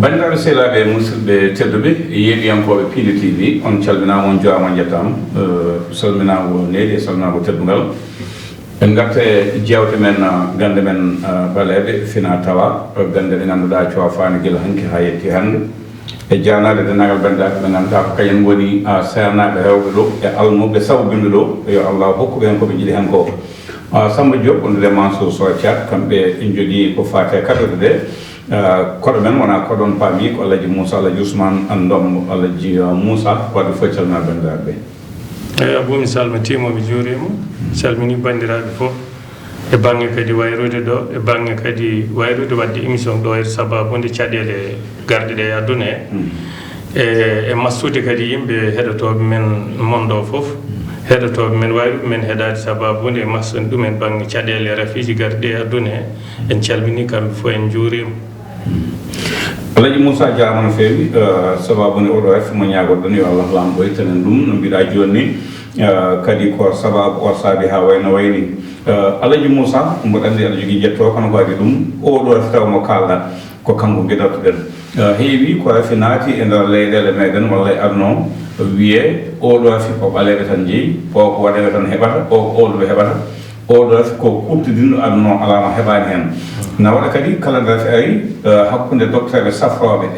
bandiraɓe sehlaɓe musidɓe tedduɓe yeeɗiyankoɓe Pile TV on calminama on jowama jettama salminama needi e salminama teddugal en garte jewte men gande men baleɓe fina tawa gande ɗe ganduɗa coofani guila hanki ha yetti hande e janade denagal bandiraɓe ɓe ganduɗa ko kayen woni sernaɓe rewɓe ɗo e almuɓe sawbinde ɗo yo Allah hokkuɓe hen koɓe jiiɗi hen ko Samba Diop ondude Mansour Sow Thiat kamɓe en jogui ko fate kaɗoɗe ɗe koɗo men wona koɗon paami ko Alaji Moussa Alaji Ousmane Andom Alaji Moussa wadde fof calmina bandiraɓe eyyi Abou mi salmitima mi juurima salmini bandiraɓe fof e banggue kadi wayrude ɗo e banggue kadi wayrude wadde émission ɗo e sababude caɗele garɗe ɗe aduna e massude kadi yimɓe heɗotoɓe men mondo fof heɗotoɓe men wawi ɗumen heɗade sababude e massude ɗumen banggue caɗele rafiji garɗe e aduna en calmini kamɓe fof en juurima Alaji Moussa jarama no fewi sababude oɗo ref mo ñagoɗon yo Allah lam ɓoytanen ɗum no mbiɗa joni kadi ko sababu o saabi ha wayno wayni Alaji Moussa mboɗo andi aɗa jogui jetto kono ko waɗi ɗum oɗo ref taw mo kalɗa ko kanko gueɗatoɗen heewi ko refi naati e nder leyɗele meɗen walla e adno wiye oɗo refi ko ɓaleɓe tan jeeyi o ko waɗeɓe tan heɓata o ko oɗoɓe heɓata oɗo refi ko ɓurtidinɗo adno alama heɓani hen na waɗa kadi kala nde refi ari hakkude docteur ɓe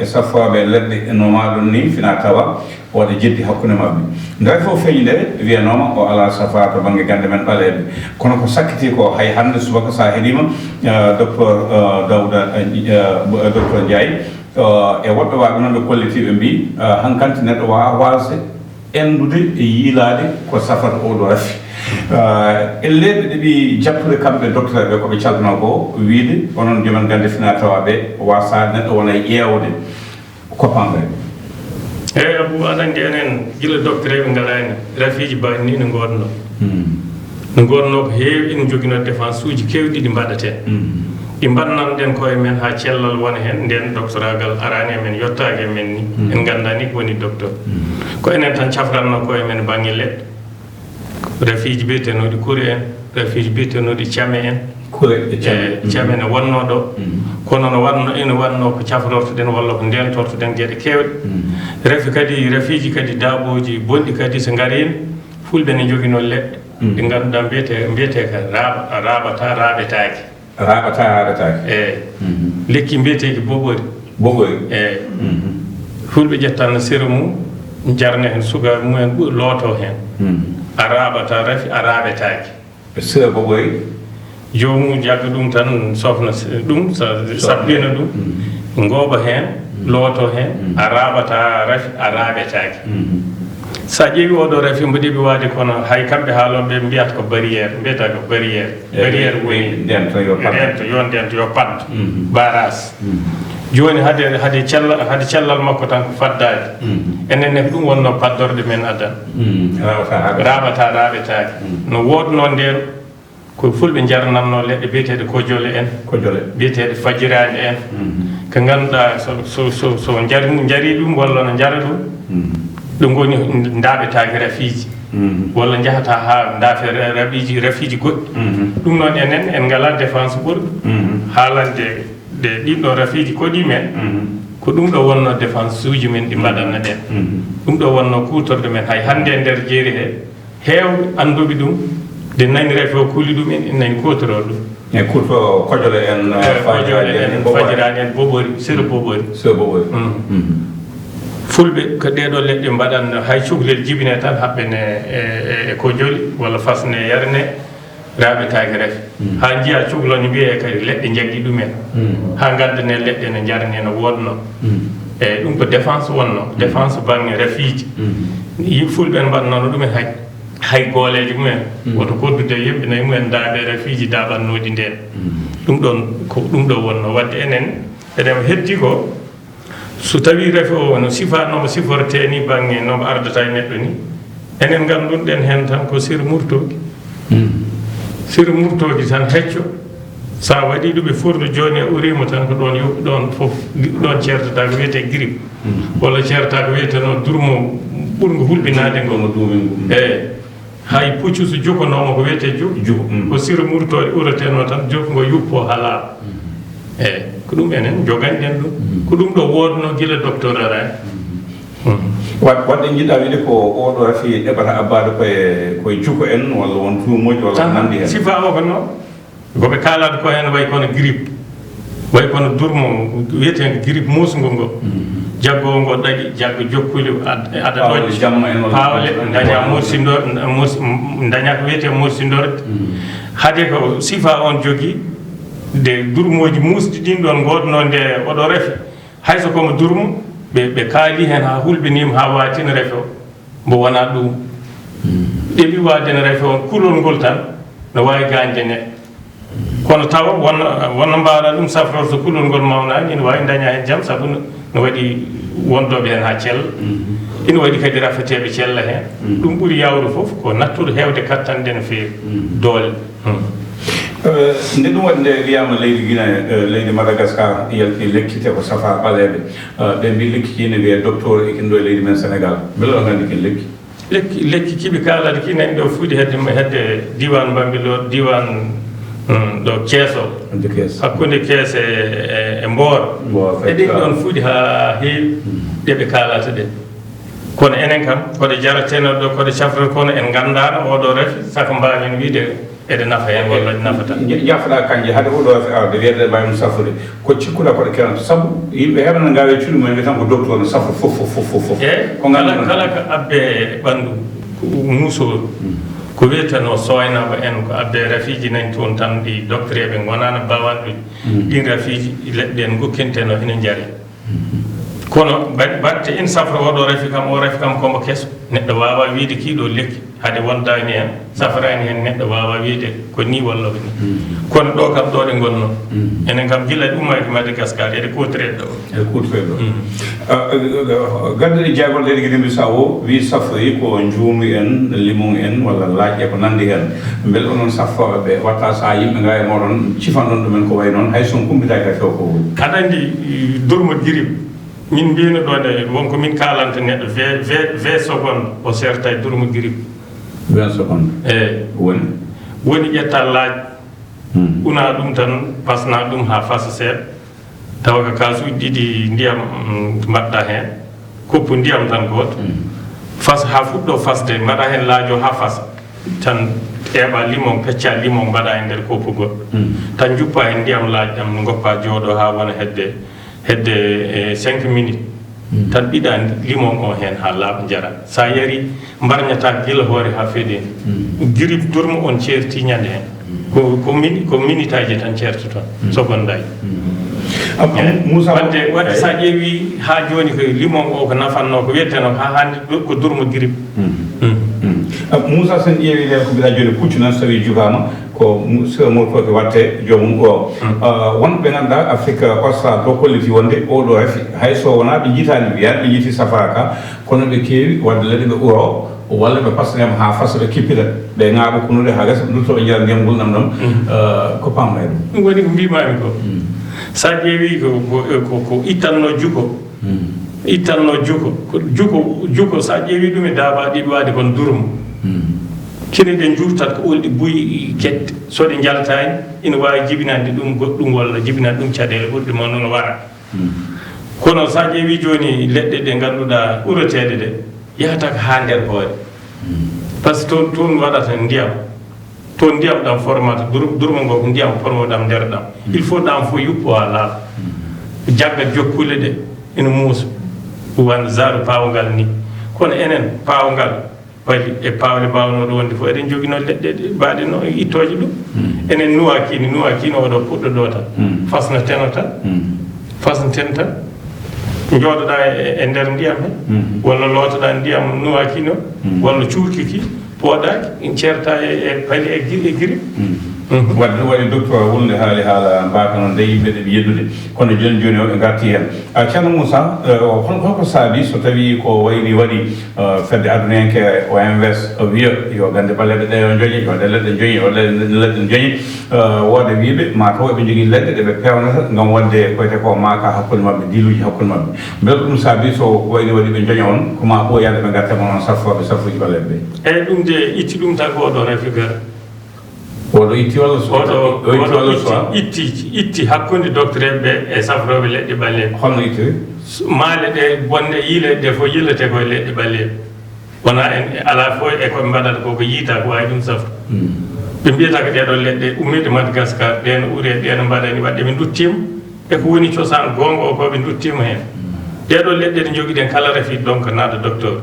safroɓe leɗɗe no maɗum ni fina tawa waɗa jeddi hakkude mabɓe nde refi o feeñi nde wiyanoma o ala safa to banggue gande men ɓaleɓe kono ko sakkiti ko hay hande subaka sa heeɗima docteur Dawda docteur Ndiaye e woɓɓe waɓe noon ɓe kollitiɓe mbi hankkante neɗɗo wawa wasde endude e yiilade ko safata oɗo rafi elleɓe ɗeɓi jabtude kamɓe docteur ɓe koɓe calduno ko wiide onon jomen gande fina tawaɓe wasade neɗɗo wona ƴewde kopanɓe eyyi Abou aɗa andi enen guila docteur ɓe garani rafiji bani ni no gonno no gonno ko heewi ina joguino défense uji kewɗi ɗi mbaɗaten ɗi mbannan koye men ha cellal wona hen nden doctoragal arani e men yottaki e men ni en gandani ko woni docteur ko enen tan cafranno koye men banggue leɗɗe rafiji biyetenoɗi kuure en rafiji biyetenoɗi caame en caame ne wonno ɗo kono no wanno ina wanno ko cafrortoɗen walla ko ndentortoɗen gueɗe kewɗe rafi kadi rafiji kadi daaɓoji bonɗi kadi so garima fulɓe ne joguino leɗɗe ɗi ganduɗa mbiyete ka raɓata raɓetaki eyyi lekki mbiyeteki boɓori eyyi fulɓe ƴettanno sére mum jarna hen sukaɓe mumen looto hen a raɓata rafi a raɓetaki sére boɓori jomum jagga ɗum tan sofna ɗum saɓɓina ɗum gooɓa hen looto hen a raɓata rafi a raɓetaki sa ƴeewi oɗo rafi mbo ɗeɓi wade kono hay kamɓe haaloɓe mbiyata ko barriére mbiyata ko barriére woni ndento yo paddo baras joni hade cellal makko tan ko faddade enenne ko ɗum wonno paddorde men adan raɓata raɓetaki no wodno nden ko fulɓe jarnanno leɗɗe biyeteɗe kojole en biyeteɗe fajirani en ko ganduɗa so jari ɗum walla no jara ɗum ɗum goni daɓetaki rafiji walla jahata ha daafe rafiji goɗɗi ɗum noon enen en ngala défense ɓurɗo haalande de ɗiɗɗo rafiji koɗi men ko ɗum ɗo wonno défense uji men ɗi mbaɗanno ɗen ɗum ɗo wonno kutorde men hay hande e nder jeeri he heewɓe anduɓe ɗum de nani rafi o kuuli ɗum en nani kotoro ɗum e kurto kojole en fajirani en boɓori sére boɓori fulɓe ko ɗeɗo leɗɗe mbaɗanno hay cukalel jibine tan haɓɓene e kojoli walla fasne yarne raɓetaki rafi ha jiiya cukalon mbiye kadi leɗɗe jaggi ɗumen ha gaddane leɗɗe ne jarne no wonno eyyi ɗum ko défense wonno défense banggue rafiji fulɓe en mbaɗnono ɗumen hay gooleji mumen woto koddude yimɓe nayi mumen daaɓe rafiji daɓannoɗi nden ɗum ɗon ko ɗum ɗo wonno wadde enen eɗen heddi ko so tawi rafi o no sifatnomo siforte ni banggue nomo ardata e neɗɗo ni enen gandunɗen hen tan ko sir murtoki tan hecco sa waɗi ɗum e furno joni e urima tan ko ɗon foof ɗon ceertata ko wiyete grippe walla ceerta ko wiyete noon durmo ɓurgo hulɓinade ngo eyyi hay puccu so jogonomo ko wiyete jugo ko sir murtode urateno tan jogo ngo yuppo ha laaɓa ko ɗum enen joganɗen ɗum ko ɗum ɗo wodno gila docteur ara wadde jiɗɗa wiide ko oɗo rafi ɗeɓata abbade koye juko en walla won tuumoji walla nandi hen sifa o ko noon koɓe kalata ko hen way kono grippe way kono durmo wiyeten grippe musgo ngo jaggo ngo ɗaƴi jaggo jokkuli ada ɗoƴ pawle daña mursindor daña ko wiyete mursindorde haade ko sifa on jogui de durmoji musɗi ɗin ɗon godno nde oɗo refi hayso komo durmo ɓe kaali hen ha hulɓinima ha watina refe o mbo wona ɗum ɗeɓi wadene refe on kulol ngol tan no wawi gañde neɗɗo kono tawa wonno mbawɗa ɗum safrorto kulol ngol mawnani ina wawi daña hen jaam saabu no waɗi wondoɓe hen ha cella ina waɗi kadi rafeteɓe cella hen ɗum ɓuuri yawde foof ko nattude hewde kattande no fewi doole nde ɗum waɗi nde wiyama leydi Guinée leydi Madagascar yalti lekkite ko safa ɓaleɓe ɓe mbi lekki kine wiye docteur ekin ɗo e leydi men Sénégal beele o gandi kin lekki kiɓe kalade ki nani ɗo fuuɗi hedde diwan Bambilor diwan ɗo Kees o hakkude Kees e Mbor e ɗin ɗon fuuɗi ha heewi ɗeɓe kalata ɗe kono enen kam koɗe jarateno ɗo koɗe cafrata kono en gandano oɗo refi saka mbawin wiide ede nafa hen walla nafata jafoɗa kanje haade oɗo refi awde wiyeɗe mbawino safrude ko cikkuɗa koɗe kenata saabu yimɓe heɓe no gawe cuuɗi mumen wiya tan ko docteur no safra fof e kala ko abbe ɓandu musoru ko wiyeteno soynaba en ko abbe rafiji nani toon tan ɗi docteur ɓe gonano bawanɗude ɗin rafiji leɗɗe en gokkinteno ene jaari kono batte in safra oɗo refi kam o refi kam kombo kesso neɗɗo wawa wiide kiɗo lekki haade wondani hen safrani hen neɗɗo wawa wiide ko ni walla ko ni kono ɗo kam ɗo ɗe gonno enen kam gila ɗumaki Madagascar eɗe kutoriɗe ɗo gadduɗe jeegol leydi Guinée Bissau wi safroyi ko juumi en limon en walla laaƴe ko nandi hen beele onon safroɓe watta sa yimɓe ga e moɗon cifanɗon ɗumen ko way noon hay son kumbitaki a few ko woni aɗa andi durmo girib min mbino ɗo de wonko min kalanta neɗɗo 20 secondes o serta e durmo girib 20 secondes woni ƴetta laaj una ɗum tan pasna ɗum ha fasa seeɗa tawa ko kasuji ɗiɗi ndiyam mbaɗɗa hen koppu ndiyam tan goto fasa ha fuɗɗo fasde mbaɗa hen laajo ha fasa tan eɓa limon pecca limon mbaɗa e nder koppu goɗɗo tan juppa hen ndiyam laaj ɗam goppa jooɗo ha wona hedde 5 minutes tan ɓiɗa limon o hen ha laaɓa jara sa yari mbarñata gila hoore ha feeɗi girib durmo on ceerti ñande hen ko minute aji tan ceertoton sogondayi wadde sa ƴeewi ha joni ko limon o ko nafanno ko wiyeteno ha hande ko durmo girib Moussa sen ƴeewi nden ko mbiɗa joni puccu noon so tawi jugama ko semo foke watte jomum o wonɓe ganduɗa Afrique Austral to kolliti wonde oɗo refi hayso wona ɓe jiitani wiyan ɓe jiiti safara ka kono ɓe keewi wadde leɗɗe ɓe ɓuuro walla ɓe pasnema ha fasa ɓe kippita ɓe ŋaaɓa kunude ha gasa ɓe duttoɓe jara ndiyam ngulɗam ɗam ko pamɗa e ɗum ɗum woni ko mbimami ko sa ƴeewi ko ittanno juko sa ƴeewi ɗum e daaba ɗiɗi waade kon durmo kene ɗe jurtat ko olɗi buyi kette so ɗe jaltani ina wawi jibinande ɗum goɗɗum walla jibinande ɗum caɗele ɓurɗe ma noon wara kono sa ƴeewi joni leɗɗe ɗe ganduɗa ɓuretede ɗe yahata ko ha nder hoore par ce que toon waɗata ndiyam toon ndiyam ɗam formata durmo ngo ko ndiyam formoɗam nder ɗam il faut ɗam fo yuppo ha laaɓa jagga jokkule ɗe ina muusa wan zaru pawgal ni kono enen pawgal wali e pawle mbawnoɗo wonde fof eɗen joguino leɗɗe mbaɗe no ittoje ɗum enen nuwakino oɗo puɗɗo ɗo tan fasna teno tan jooɗoɗa e nder ndiyam he walla lootoɗa ndiyam nuwakino walla cuurkiki pooɗaki ceerta e paali e giri wadde ɗum waɗi docteur wulde haala mbaka noon nde yimɓe ɗeɓe yeddude kono joni o ɓe garti hen ceerno Moussa holko saabi so tawi ko wayni waɗi fedde adunenke OMVS wiya yo gande balleɗe ɗe yo jooñi yo leɗɗe jooñi yo leɗɗe jooñi wode wiiɓe mataw eɓe jogui leɗɗe ɗeɓe pewnata gam wadde koyte ko maka hakkude mabɓe diluji hakkude mabɓe beele ɗum saabi so wayni waɗi ɓe jooña on koma ɓoyade ɓe gartema noon safroɓe safruji balleɗe ɓe eyyi ɗum de itti ɗum tan ko oɗo refi gara oɗo itti walla so itti hakkunde docteur ɓe e safroɓe leɗɗe ɓalleɓe holno ittiri maale ɗe bonde yiile ɗe fof yillete koye leɗɗe ɓalleɓe wona en ala fof e koɓe mbaɗata koko yiita ko wawi ɗum safto ɓe mbiyata ko ɗeɗo leɗɗe ummiɗe Madagascar ɗeno ɓuuri e ɗeno mbaɗani wadde ɓe duttima e ko woni cosan gonga o koɓe duttima hen ɗeɗo leɗɗe ɗe joguiɗen kala refi donc naata docteur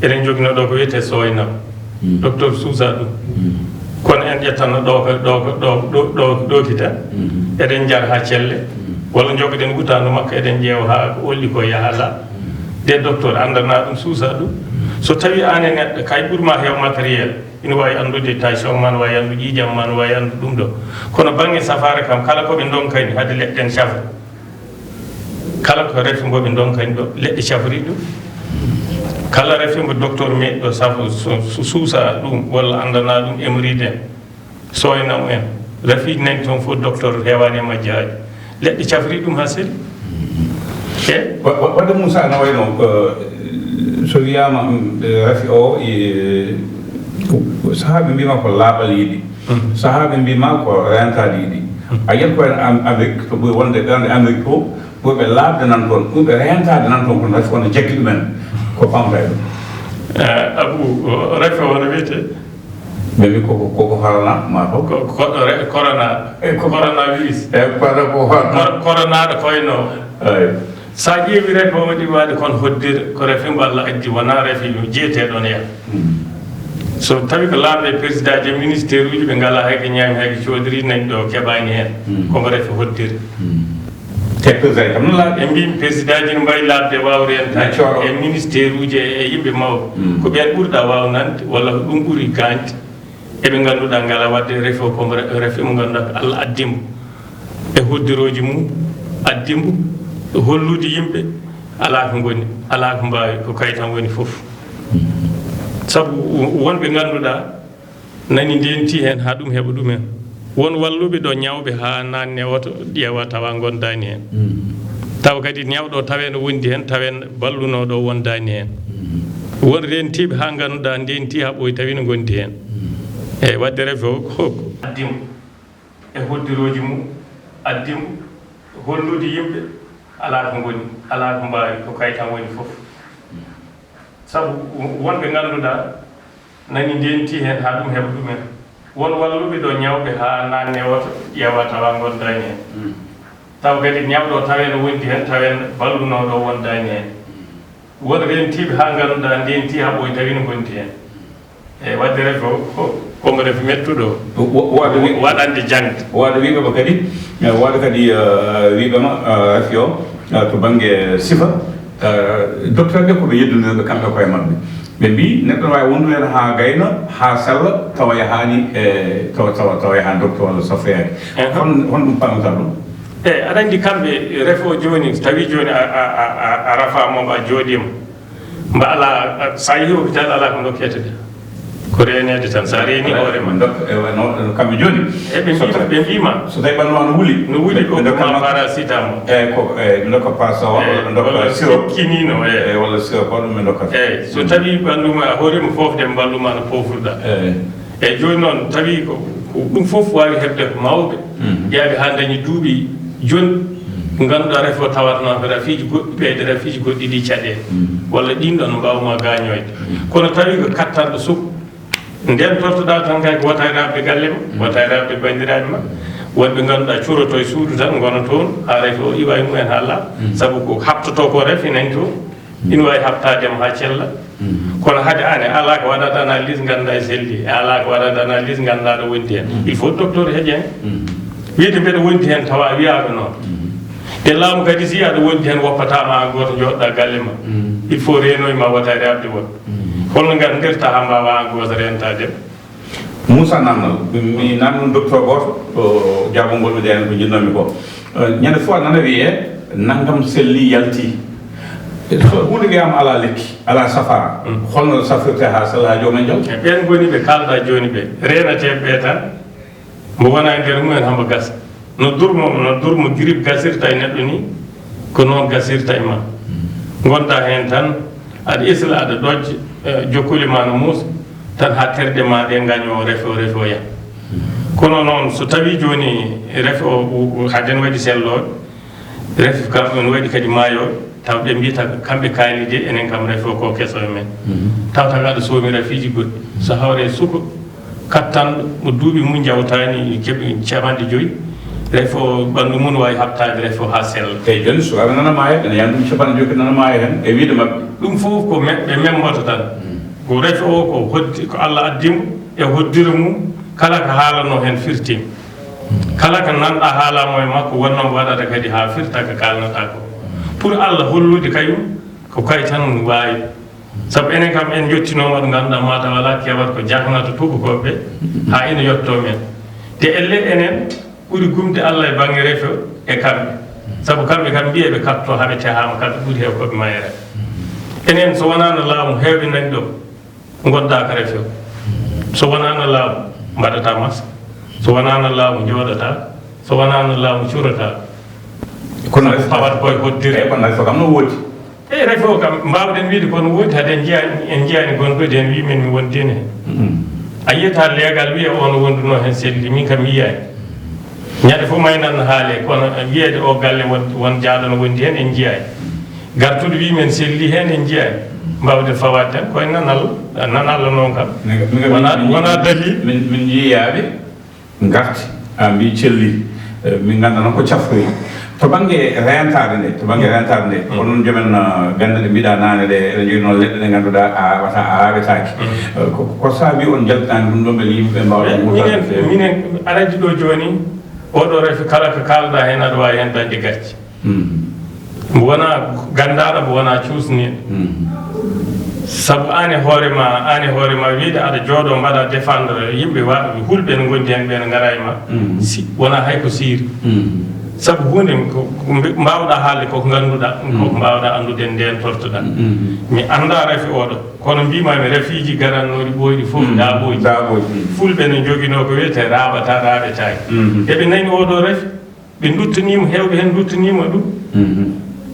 eɗen joguino ɗo ko wiyete soynam docteur suusa ɗum kono en ƴettanno ɗo kita eɗen jar ha celle walla jogoɗen wutando makko eɗen ƴeewa ha ko olli ko yaha la de docteur andana ɗum suusa ɗum so tawi an e neɗɗo kay ɓuurma heew matériel ina wawi andude tension ma no wawi andu ƴiƴam ma no wawi andu ɗum ɗo kono banggue safara kam kala koɓe donkani haade leɗɗen cafre kala ko refi mboɓe donkani ɗo leɗɗe cafri ɗum kala refimo docteur meɗi ɗo safo suusa ɗum walla andana ɗum émride en soynamo en rafi nani toon fof docteur hewani e majjiraji leɗɗe cafri ɗum ha seli e wadde Moussa no wayno so wiyama rafi o sahaɓe mbima ko laaɓal yiiɗi sahaɓe mbima ko rentade yiiɗi a yiyat ko en Amérique to ɓuuri wonde ɗande Amérique to ɓurɓe laabde nan toon ɓurɓe rentade nan toon kono rafi kono jaggi ɗumen ko pamta ɗum Abou rafi wono wiyete ɓe wi koko harana ma to coronavirus corona ɗo koyno sa ƴeewi refi omo ɗi waade kono hoddire ko refi mbo Allah addi wona refi jeeteɗon ya so tawi ko laaɓe président ji ministére uji ɓe ngala hayko ñaami hayko coodiri nani ɗo keɓani hen komo refi hoddire te président kam no laaɓe e mbimi président ji no mbawi laabde wawre hen e ministére uji e yimɓe mawɓe ko ɓen ɓurɗa wawnande walla ko ɗum ɓuuri gande eɓe ganduɗa ngala wadde refi o komo refi mo ganduɗa ko Allah addimo e hoddiroji mum addimo hollude yimɓe ala ko goni ala ko mbawi ko kaytan woni foof saabu wonɓe ganduɗa nani ndenti hen ha ɗum heeɓa ɗumen won walluɓe ɗo ñawɓe ha nanne oto ƴeewa tawa gondani hen tawa kadi ñawɗo tawe no wondi hen tawe ballunoɗo wondani hen won rentiɓe ha ganduɗa ndenti ha ɓooyi tawi no gondi hen eyyi wadde refi o addimo e hoddiroji mum addimo hollude yimɓe ala ko goni ala ko mbawi ko kaytan woni foof saabu wonɓe ganduɗa nani ndenti hen ha ɗum heeɓa ɗumen won walluɓe ɗo ñawɓe ha nanne oto ƴeewa tawa gondani hen taw kadi ñawɗo tawe no wondi hen tawe ballunoɗo wondani hen won rentiɓe ha ganduɗa ndenti ha ɓooyi tawi no gondi hen eyyi wadde refi o komo refi mettuɗo waɗande jangde waɗa wiɓema kadi waɗa kadi wiɓema rafi o to banggue sifa docteur ɓe koɓe yeddunirɓe kamɓe koye mabɓe ɓe mbi neɗɗo wawi wondu hen ha gayna ha sella tawa yahani e tawa yahani docteur walla safroyaki hon ɗum pamata ɗum eyyi aɗa andi kamɓe refi o joni tawi joni a rafamoma a jooɗima mba ala sa yeehi hôpital ala ko dokkete de ko renede tan sa reeni hoorema kamɓe joni ɓe mbima so tawi ɓannuma no wuuli ko ma paracitamo eyyi ko ɓe dokka pasa walla ɓe dokka sirop kinino eyyi walla sirop ko ɗum ɓe dokkata eyyi so tawi ɓanduma a hoorima fofde mballuma no pofruɗa eyyi joni noon tawi ko ɗum foof wawi hebde ko mawɓe ƴaaɓe ha dañi duuɓi joni ganduɗa refi o tawatno ko rafiji goɗɗi ɓeyde rafiji goɗɗi ɗi caɗele walla ɗin ɗon no mbawma gañoyde kono tawi ko kattanɗo suku nden tortoɗa tan kay ko wata e rabde galle ma wata e rabde bandiraɓe ma wonɓe ganduɗa curoto e suudu tan gona toon ha refi o iwa e mumen ha laaɓa saabu ko habtoto ko refi nani toon ina wawi habtadema ha cella kono haade an e ala ko waɗata analyse ganduɗa e selli e ala ko waɗata analyse ganduɗa ɗo wondi hen il faut docteur heeƴe hen wiide mbeɗa wondi hen tawa wiyaka noon e laamu kadi si aɗa wondi hen woppatama an goto joɗɗa galle ma il faut renoyma wata e rabde won holno ngardirta ha mbawa an goto rentade Moussa Namdal mi namdum docteur goto to jabongol ɓe ɗen ko jinnomi ko ñande fois nana wiye naggam selli yalti so hunde wiyama ala lekki ala safara holno safirte ha sella ha jomumen jal ɓen goni ɓe kalɗa joni ɓe renateɓe ɓe tan mo wona e nder mumen hamba gasa no durmo grip gasirta e neɗɗo ni ko noon gasirta e ma gonɗa hen tan aɗa isla aɗa ɗojja jokkuli ma no muusa tan ha terde ma ɗe gaño refe o ya kono noon so tawi joni ref o haden waɗi selloɓe ref kamɓe no waɗi kadi maayoɓe taw ɓe mbiyata kamɓe kaalide enen kam ref o ko keso e men taw taga aɗa soomi rafiji goɗɗi so hawre suka kattanɗo mo duuɓi mum jawtani keeɓi 50 ref o ɓanndu mum wawi habtade ref o ha sella eyyi joni sukaɓe nana maaya ene yan ɗum 50 nana maaya hen e wiide mabɓe ɗum fof ko ɓe memboto tan ko ref o ko hoddi ko Allah addimo e hoddira mum kala ko haalano hen firtima kala ko nanɗa haalamo e makko wonnomo waɗata kadi ha firta ko kalnata ko pour Allah hollude kañum ko kay tan wawi saabu enen kam en jottinoma ɗo ganduɗa mata wala kewat ko jahnata tubakoɓe ha ina yetto men te elle enen ɓuuri gumde Allah e banggue refe e kamɓe saabu kamɓe kam mbiyeɓe katto haɓe tehama kamɓe ɓuuri hew koɓe mayre enen so wonano laamu hewɓe nani ɗo gonɗa ko refe so wonano laamu mbaɗata masque so wonano laamu jooɗata so wonano laamu curata kono tawat koye hoddire kono refe kam no woodi e refe o kam mbawɗen wiide kono woodi hade en jiyani gonɗode en wimen mi wondini hen a yiyata leegal wiya ono wonduno hen selli min kam yiyani ñande fof maynan haale kono wiyede o galle won jaaɗo no wondi hen en jiyani gartude wimen selli hen en jiyani mbawde fawade tan koye nanalla noon kam wona dalil min jiiyaɓe garti a mbi celli min ganda noon ko cafroyi to banggue rentade nde onon joomen gande ɗe mbiɗa nane ɗe ene jogui noon leɗɗe ɗe ganduɗa a wata a awetaki ko saabi on jaltinani ɗum ɗon ɓe yimɓeɓe mbawɗa minen araji ɗo joni oɗo refe kala ko kalɗa hen aɗa wawi hen dañde garti mbo wona gandaɗo mbo wona cuusniɗo saabu an e hoorema wiide aɗa jooɗo mbaɗa défendre yimɓe hulɓe ne gondi hen ɓe ne gara e ma wona hay ko siiri saabu hunde ko mbawɗa haalde koko ganduɗa koko mbawɗa andude nden tortoɗa mi anda refe oɗo kono mbimami refiji garannoɗi ɓoyɗi foof daaboji fulɓe ne joguino ko wiyete raɓata raɓetaki eɓe nani oɗo refe ɓe duttanimo hewɓe hen duttanimo ɗum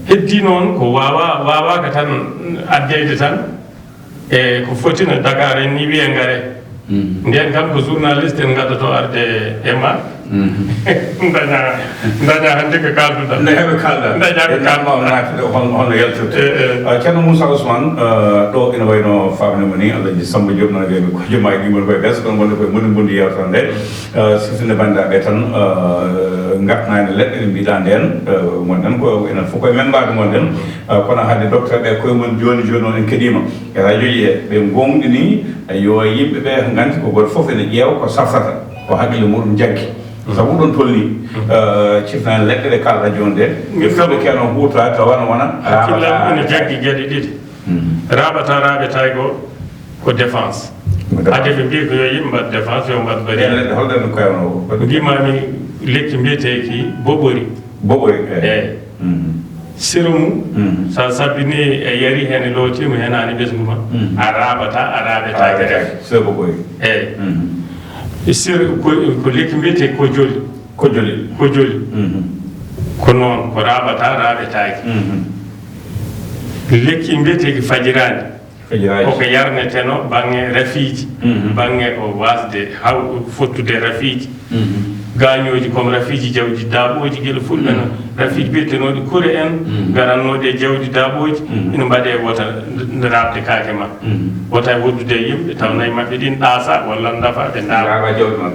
heddi noon ko wawaka tan addeyde tan e ko foti no Dakar en ni wiye ngare nden kam ko journaliste en gaddato arde e ma daña hande ko kalduɗa heɓe kalda hono yaltirte ceerno Moussa Ousmane ɗo ina wayno famnimo ni Alhaji Samba Diop noon wiyaɓe ko jooma e ɗimon koye ɓes kono gonɗe koye moni yewtere nde siftinde bandiraɓe tan gartnani leɗɗe ɗe mbiɗa nden gonɗen ko enen fof koye membade gonɗen kono hade docteur ɓe koye mon joni on en keeɗima e radio ji e ɓe gonɗini yo yimɓeɓe gandi ko goto foof ene ƴeewa ko safrata ko haqqille muɗum jaggi sabu ɗon tolni cifnani leɗɗe ɗe kalɗa joni ɗe ɓe fewɓe keno huutora tawana wona hakkillam ene jaggi gueɗe ɗiɗi raɓata raɓetay ko défense ade ɓe mbi ko yo yimɓe mbaɗ défense yo mbaɗ bari leɗɗe holɗen no koyano mbimami lekki mbiyeteki boɓori eyyi sirumu sa sabbini e yari hen e lootima hen ani ɓesgu ma a raɓetake ref so boɓori eyyi sir ko lekki mbiyete ko joli ko noon ko raɓata raɓetake lekki mbiyeteki fajirani koko yarneteno bangge rafiji bangge ko wasde fottude rafiji gañoji comme rafiji jawdi daaɓoji guila fulɓe no rafiji mbiyetenoɗi kuure en garannoɗe e jawdi daaɓoji ina mbaɗe wota rabde kaake ma wota e woddude yimɓe taw nayi mabɓe ɗin ɗaasa walla dafa ɓe daaɓa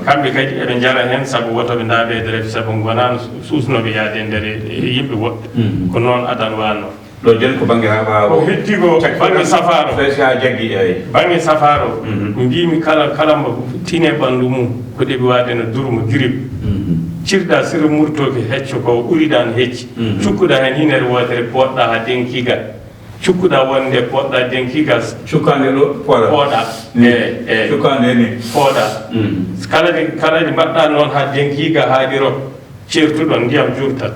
kamɓe kadi eɓe jara hen saabu wotoɓe daaɓede rafi saabu gonano susnoɓe yaade e nder yimɓe woɓɓe ko noon adan wanno ɗo joni ko banggue haɓa ko heddi ko banggue safaro jaggi eyi banggue safaro mbimi kala mbo tine ɓanndu mum ko ɗeɓi wade no durmo grippe cirɗa sira murtoke hecco ko ɓuriɗa no hecci cukkuɗa hen hinere wotere poɗɗa ha denkigal cukkuɗa wonde poɗɗa denkigal cukkande ɗo pooɗa e cukkande ni pooɗa kala ɗi mbaɗɗa noon ha denkiga haaɗiro certuɗon ndiyam jurtat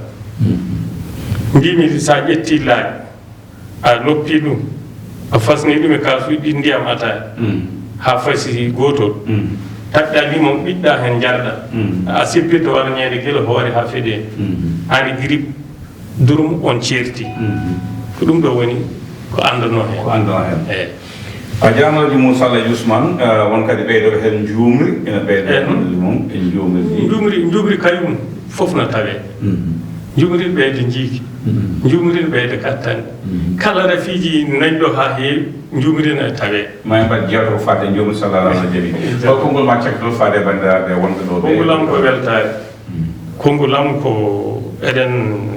mbimi sa ƴetti laaƴ a loppi ɗum a fasni ɗum e kasuji ɗi ndiyam ataya ha fasi gotol taƴɗa limon ɓiɗɗa hen jarɗa a sippirta warñede guila hoore ha feeɗe hani grippe durum on certi ko ɗum ɗo woni ko andano hen eyyi a jaamaji Moussa Alaji Ousmane won kadi ɓeydo hen juumri ina ɓeydo mum en juumri juumri kañum fof no tawe juumri ɓeyde jiiki juumri ɓeyde kattani kala rafiji nañɗo ha heewi juumri no tawe ma en mbaɗ jeewto ko fade juumri sallallahu alaihi wa sallam ko konngol ma cakdol fade bandiraɓe wonɓe ɗo kongulam ko weltare kongulam ko eɗen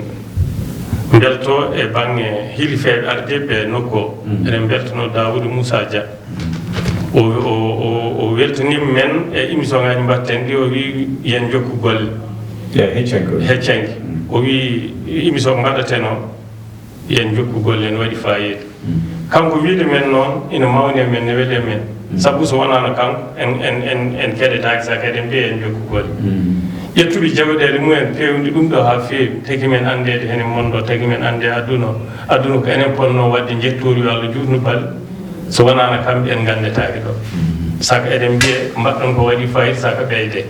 belto e bange hilifeɓe ardeɓe e nokku o eɗen beltono Daoudou Moussa Dia o weltanima men e émission ngaji mbatten ɗi o wi yen jokku golle heccanke o wi émission mbaɗaten o yen jokku golle ne waɗi fayida kanko wiide men noon ina mawni e men ne weeli e men sabu so wonano kanko en keɗetaki sa kadi en mbiya en jokku golle ƴettuɓe jawɗele mumen pewndi ɗum ɗo ha feewi tagi men andede hene mondo tagi men ande aduna ko enen ponno wadde jettori yo Allah jutnu balle so wonano kamɓe en gandetaki ɗo saka eɗen mbiya mbaɗɗon ko waɗi fayida saka ɓeyde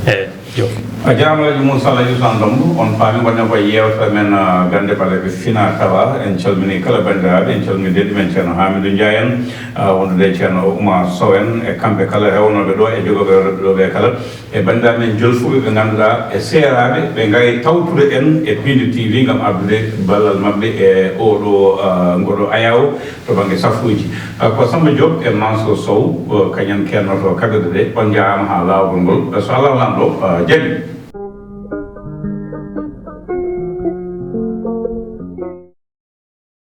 eyyi jo a jaamaji Moussa Alaji Ousmane Dombo on paami wonnen koye yewta men gande baleɓe fina tawa en calmini kala bandiraɓe en calmini dedɗi men ceerno Hamidou Ndiaye en wondude ceerno Oumar Sow en e kamɓe kala hewnoɓe ɗo e jogoɓe rewɓe ɓe kala e bandiraɓe men jolfuɓe ɓe ganduɗa e seeraɓe ɓe gari tawtude en e Pinde TV gam abdude ballal mabɓe e oɗo ngoɗo ayaw to banggue safuji ko Samba Diop e Mansour Sow kañen kennoto kaɓirɗe ɗe on jaama ha lawol ngol so Allah lamɗo jaaɓi